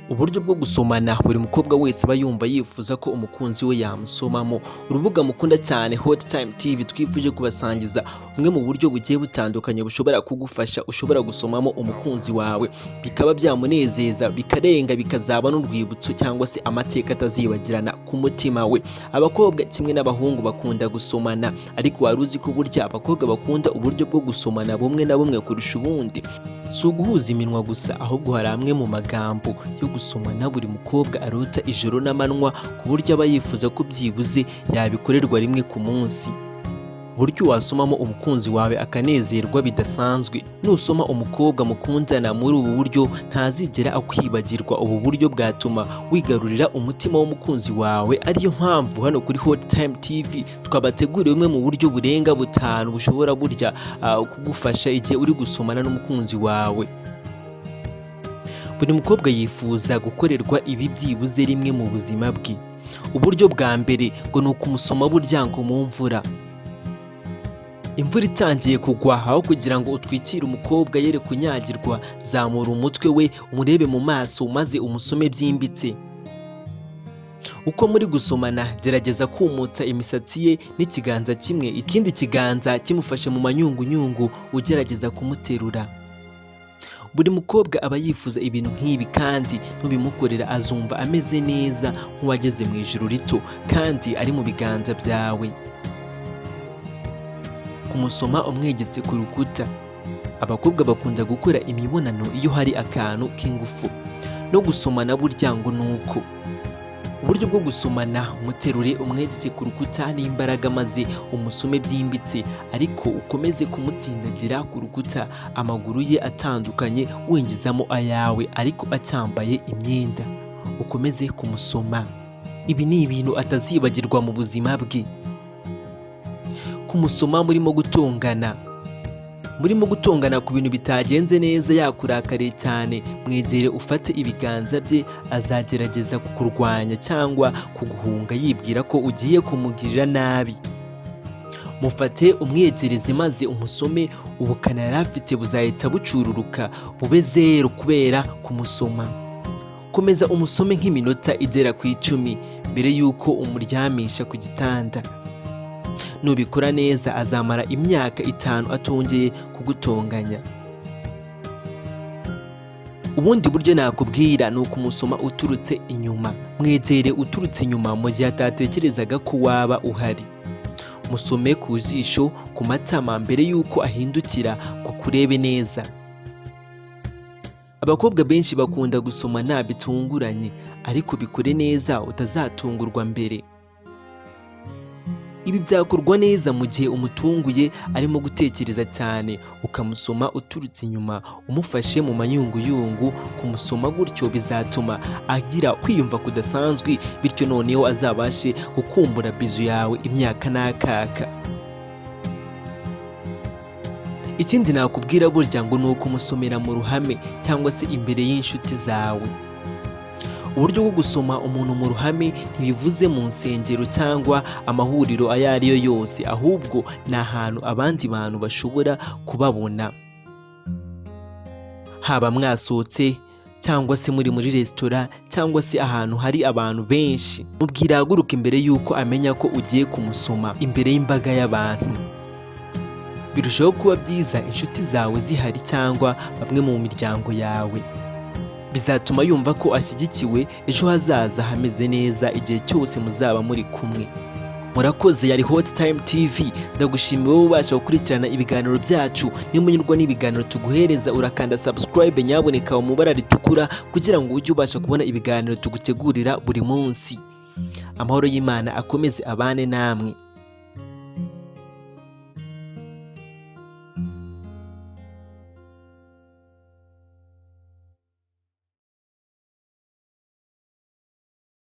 Uburyo bwo gusomana buri mukobwa wese aba yumva yifuza ko umukunzi we yamusomamo. Urubuga mukunda cyane Hot Time TV twifuje kubasangiza bumwe mu buryo bugiye butandukanye bushobora kugufasha, ushobora gusomamo umukunzi wawe bikaba byamunezeza, bikarenga, bikazaba n'urwibutso cyangwa se amateka atazibagirana ku mutima we. Abakobwa kimwe n'abahungu bakunda gusomana, ariko wari uzi ko burya abakobwa bakunda uburyo bwo gusomana bumwe na bumwe kurusha ubundi? Si uguhuza iminwa gusa, ahubwo hari amwe mu magambo yo gusomana buri mukobwa arota ijoro n'amanywa, ku buryo aba yifuza ko byibuze yabikorerwa rimwe ku munsi. Uburyo wasomamo umukunzi wawe akanezerwa bidasanzwe. Nusoma umukobwa mukundana muri ubu buryo ntazigera akwibagirwa. Ubu buryo bwatuma wigarurira umutima w'umukunzi wawe. Ariyo mpamvu hano kuri Hot Time TV twabateguriye bumwe mu buryo burenga 5 bushobora burya kugufasha igihe uri gusomana n'umukunzi wawe. Buri mukobwa yifuza gukorerwa ibi byibuze rimwe mu buzima bwe. Uburyo bwa mbere ngo ni ukumusoma burya ngo mu mvura. Imvura itangiye kugwa, aho kugira ngo utwikire umukobwa yere kunyagirwa, zamura umutwe we umurebe mu maso maze umusome byimbitse. Uko muri gusomana gerageza kumutsa imisatsi ye n'ikiganza kimwe, ikindi kiganza kimufashe mu manyungunyungu ugerageza kumuterura. Buri mukobwa aba yifuza ibintu nk'ibi, kandi nubimukorera azumva ameze neza nk'uwageze mu ijuru rito kandi ari mu biganza byawe. Kumusoma umwegetse ku rukuta. Abakobwa bakunda gukora imibonano iyo hari akantu k'ingufu, no gusomana burya ngo nuko. Uburyo bwo gusomana muterure umwegetse ku rukuta n'imbaraga maze umusome byimbitse, ariko ukomeze kumutsindagira ku rukuta, amaguru ye atandukanye winjizamo ayawe ariko acyambaye imyenda. Ukomeze kumusoma. Ibi ni ibintu atazibagirwa mu buzima bwe. Kumusoma murimo gutongana ku bintu bitagenze neza, yakurakariye cyane, mwegere ufate ibiganza bye, azagerageza kukurwanya cyangwa kuguhunga yibwira ko ugiye kumugirira nabi. Mufate umwegereze maze umusome, ubukana yari afite buzahita bucururuka bube 0 kubera kumusoma. Komeza umusome nk'iminota igera ku 10 mbere yuko umuryamisha ku gitanda. Nubikora neza azamara imyaka 5 atongeye kugutonganya. Ubundi buryo nakubwira ni ukumusoma uturutse inyuma. Mwegere uturutse inyuma mu gihe atatekerezaga ko waba uhari. Musome ku jisho, ku matama mbere yuko ahindukira ngo kurebe neza. Abakobwa benshi bakunda gusomana bitunguranye, ariko bikore neza utazatungurwa mbere. Ibi byakorwa neza mu gihe umutunguye arimo gutekereza cyane, ukamusoma uturutse inyuma umufashe mu manyunguyungu. Kumusoma gutyo bizatuma agira kwiyumva kudasanzwe, bityo noneho azabashe gukumbura bizu yawe imyaka n'akaka. Ikindi nakubwira burya ngo ni ukumusomera mu ruhame cyangwa se imbere y'inshuti zawe. Uburyo bwo gusoma umuntu mu ruhame ntibivuze mu nsengero cyangwa amahuriro ayo ari yo yose, ahubwo ni ahantu abandi bantu bashobora kubabona. Haba mwasohotse cyangwa se muri resitora cyangwa se ahantu hari abantu benshi, mubwira ahaguruka imbere yuko amenya ko ugiye kumusoma imbere y'imbaga y'abantu. Birushaho kuba byiza inshuti zawe zihari cyangwa bamwe mu miryango yawe. Bizatuma yumva ko ashyigikiwe, ejo hazaza hameze neza igihe cyose muzaba muri kumwe. Murakoze. Yari Hot Time TV. Ndagushimiye wowe ubasha gukurikirana ibiganiro byacu. Niba unyurwa n'ibiganiro tuguhereza urakanda subscribe nyaboneka mu ibara ritukura, kugira ngo ujye ubasha kubona ibiganiro tugutegurira buri munsi. Amahoro y'Imana akomeze abane namwe.